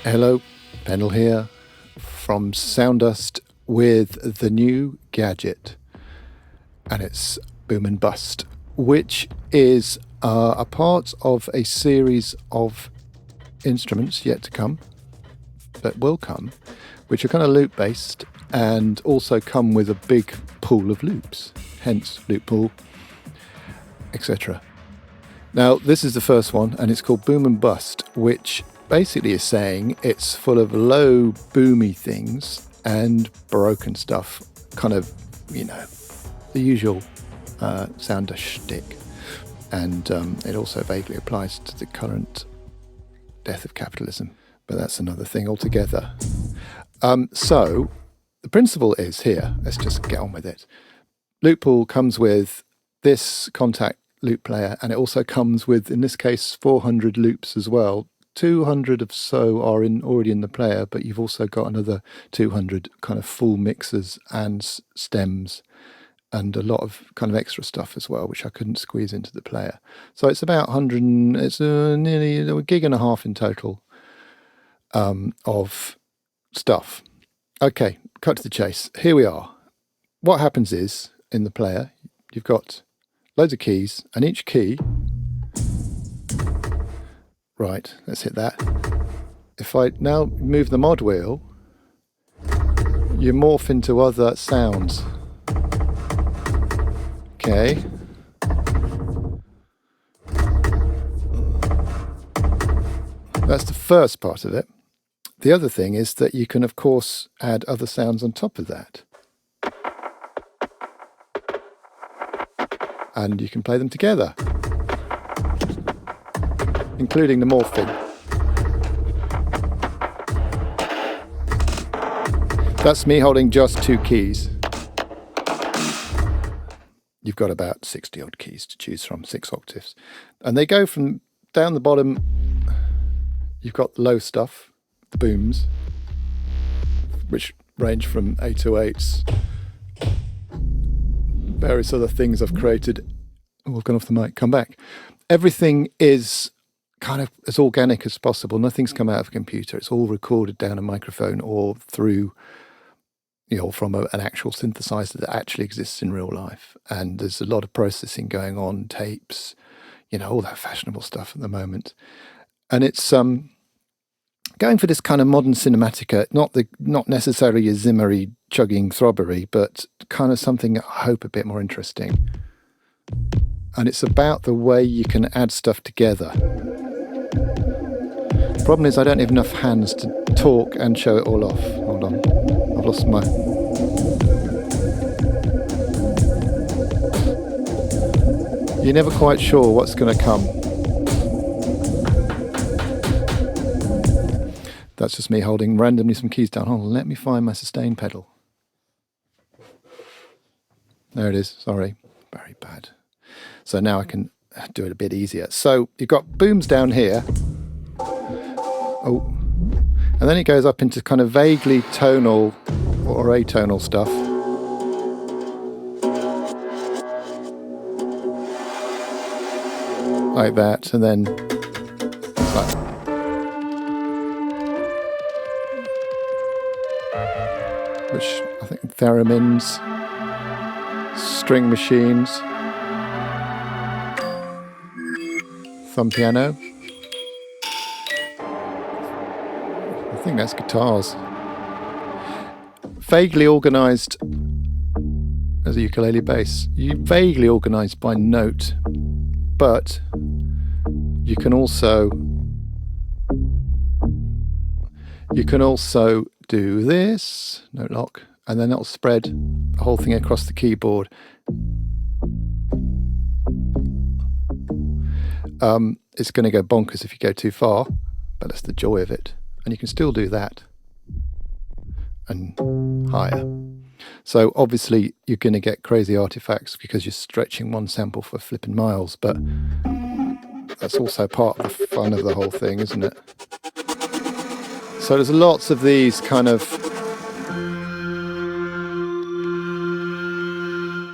Hello, Pendle here from Soundust with the new gadget, and it's Boom and Bust, which is a part of a series of instruments yet to come, that will come, which are kind of loop based and also come with a big pool of loops, hence loop pool, etc. Now, this is the first one, and it's called Boom and Bust, which basically is saying it's full of low, boomy things and broken stuff, kind of, you know, the usual sounder shtick. And it also vaguely applies to the current death of capitalism, but that's another thing altogether. So the principle is here, let's just get on with it. Loop pool comes with this Kontakt loop player, and it also comes with, in this case, 400 loops as well. 200 of so are already in the player, but you've also got another 200 kind of full mixers and stems and a lot of kind of extra stuff as well, which I couldn't squeeze into the player. So it's about 100, it's nearly a gig and a half in total of stuff. Okay, cut to the chase. Here we are. What happens is, in the player, you've got loads of keys, and each key, right, let's hit that. If I now move the mod wheel, you morph into other sounds. Okay. That's the first part of it. The other thing is that you can, of course, add other sounds on top of that. And you can play them together, including the morphing. That's me holding just 2 keys. You've got about 60 odd keys to choose from, 6 octaves. And they go from down the bottom, you've got the low stuff, the booms, which range from 808s, various other things I've created. Oh, I've gone off the mic, come back. Everything is kind of as organic as possible. Nothing's come out of a computer. It's all recorded down a microphone or through, you know, from an actual synthesizer that actually exists in real life. And there's a lot of processing going on, tapes, you know, all that fashionable stuff at the moment. And it's going for this kind of modern cinematica, not necessarily a Zimmery chugging throbbery, but kind of something I hope a bit more interesting. And it's about the way you can add stuff together. The problem is I don't have enough hands to talk and show it all off. Hold on, I've lost my... You're never quite sure what's going to come. That's just me holding randomly some keys down. Hold on, let me find my sustain pedal. There it is, sorry, very bad. So now I can do it a bit easier. So you've got booms down here. Oh, and then it goes up into kind of vaguely tonal or atonal stuff. Like that, and then like, which I think theremins, string machines, thumb piano. I think that's guitars. Vaguely organised as a ukulele bass. You vaguely organised by note, but you can also do this, note lock, and then that'll spread the whole thing across the keyboard. It's going to go bonkers if you go too far, but that's the joy of it. And you can still do that and higher. So obviously you're going to get crazy artifacts because you're stretching one sample for flipping miles, but that's also part of the fun of the whole thing, isn't it? So there's lots of these kind of...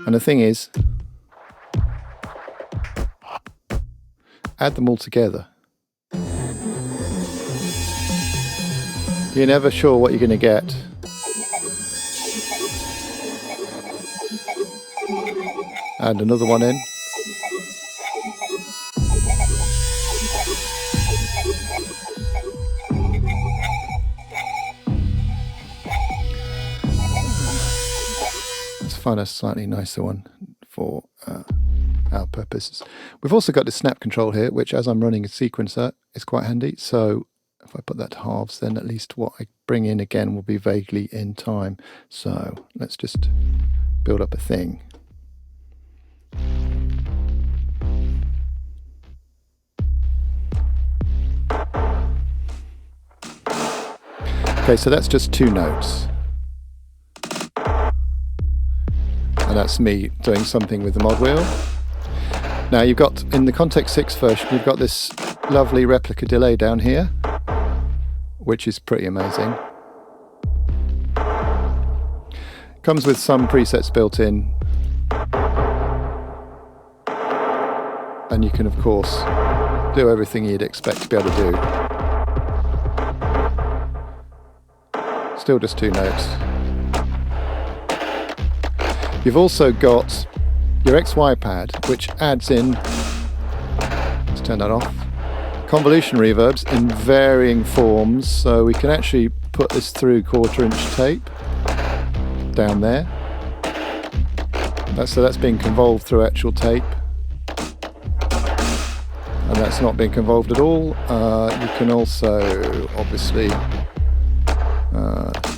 And the thing is, add them all together. You're never sure what you're going to get. And another one in. Let's find a slightly nicer one for our purposes. We've also got the snap control here, which as I'm running a sequencer is quite handy. So if I put that to halves, then at least what I bring in again will be vaguely in time. So let's just build up a thing. Okay, so that's just 2 notes. And that's me doing something with the mod wheel. Now you've got, in the Kontakt 6 version, you've got this lovely replica delay down here, which is pretty amazing. Comes with some presets built in. And you can, of course, do everything you'd expect to be able to do. Still just 2 notes. You've also got your XY pad, which adds in, let's turn that off, convolution reverbs in varying forms. So we can actually put this through 1/4" tape down there. So that's being convolved through actual tape. And that's not being convolved at all. You can also, obviously,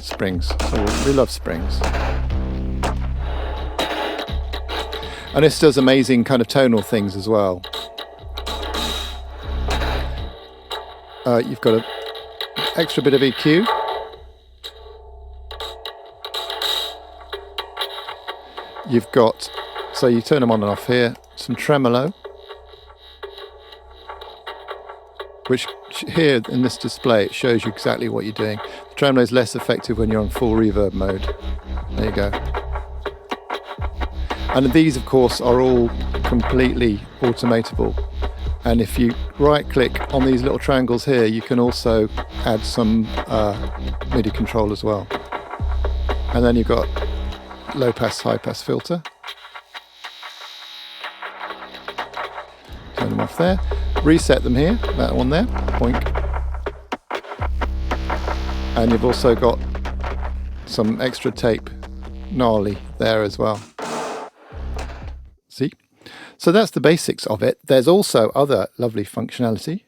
springs. So we love springs. And this does amazing kind of tonal things as well. You've got an extra bit of EQ. You've got, so you turn them on and off here, some tremolo, which here in this display, it shows you exactly what you're doing. The tremolo is less effective when you're on full reverb mode. There you go. And these, of course, are all completely automatable. And if you right-click on these little triangles here, you can also add some MIDI control as well. And then you've got low-pass, high-pass filter. Turn them off there. Reset them here, that one there, boink. And you've also got some extra tape, gnarly, there as well. See? So that's the basics of it. There's also other lovely functionality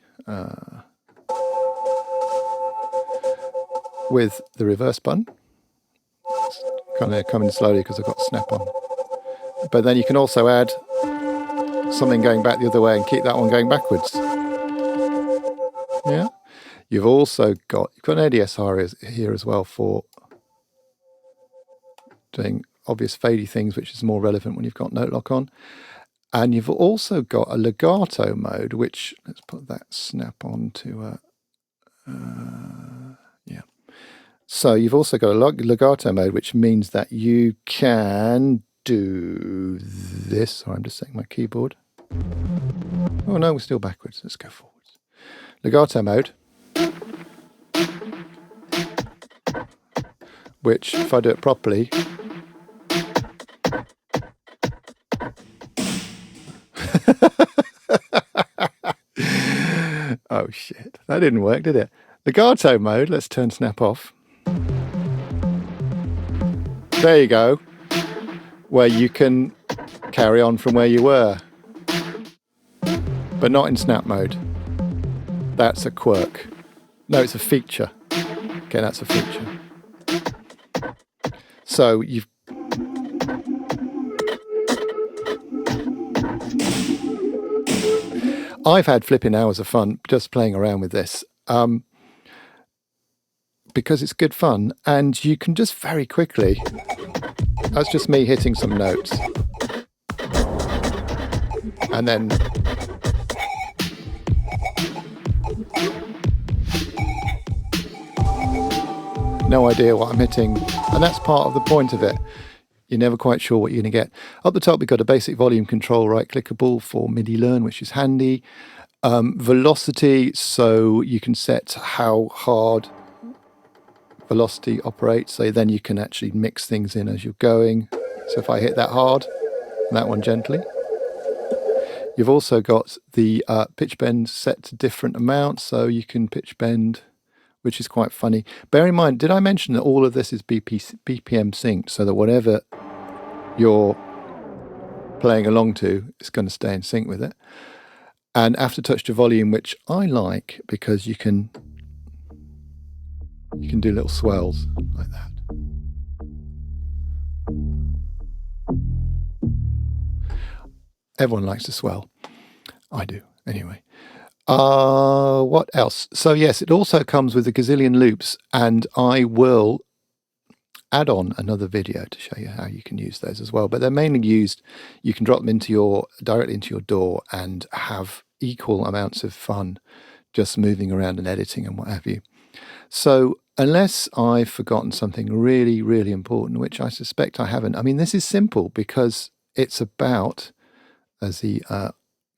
with the reverse button. It's kind of coming slowly because I've got snap on. But then you can also add something going back the other way and keep that one going backwards. Yeah. You've also got, an ADSR here as well for doing obvious fadey things, which is more relevant when you've got note lock on. And you've also got a legato mode, which, let's put that snap on to, yeah. So you've also got a legato mode, which means that you can do this. Sorry, I'm just setting my keyboard. Oh no, we're still backwards. Let's go forwards. Legato mode, which, if I do it properly, oh shit, that didn't work, did it? Legato mode, let's turn snap off. There you go, where you can carry on from where you were, but not in snap mode. That's a quirk. No, it's a feature. Okay, that's a feature. So you've I've had flipping hours of fun just playing around with this because it's good fun, and you can just very quickly, that's just me hitting some notes, and then no idea what I'm hitting, and that's part of the point of it. You're never quite sure what you're going to get. Up the top, we've got a basic volume control, right-clickable for MIDI learn, which is handy. Velocity, so you can set how hard velocity operates, so then you can actually mix things in as you're going. So if I hit that hard and that one gently. You've also got the pitch bend set to different amounts, so you can pitch bend, which is quite funny. Bear in mind, did I mention that all of this is BPM synced, so that whatever you're playing along to is going to stay in sync with it. And aftertouch to volume, which I like because you can do little swells like that. Everyone likes to swell. I do, anyway. What else? So yes, it also comes with a gazillion loops, and I will add on another video to show you how you can use those as well. But they're mainly used, you can drop them directly into your DAW and have equal amounts of fun just moving around and editing and what have you. So unless I've forgotten something really, really important, which I suspect I haven't, I mean, this is simple because it's about, as the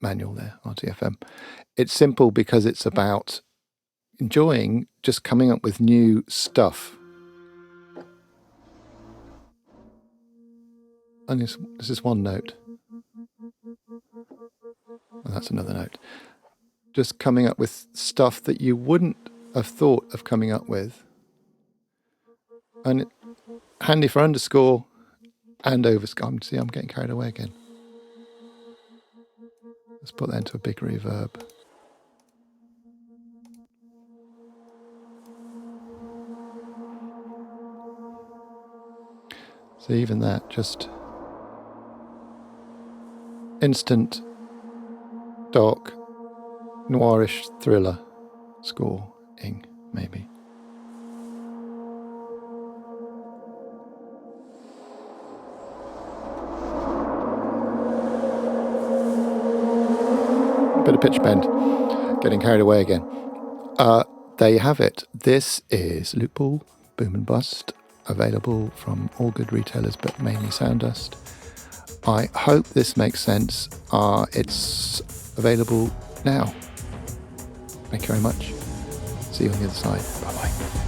manual there, RTFM, it's simple because it's about enjoying just coming up with new stuff. And this is one note. And that's another note. Just coming up with stuff that you wouldn't have thought of coming up with. And handy for underscore and overscore. See, I'm getting carried away again. Let's put that into a big reverb. So even that, just instant, dark, noirish thriller scoring, maybe. Bit of pitch bend, getting carried away again. There you have it. This is Looppool, Boom and Bust, available from all good retailers, but mainly Soundust. I hope this makes sense. It's available now. Thank you very much. See you on the other side. Bye-bye.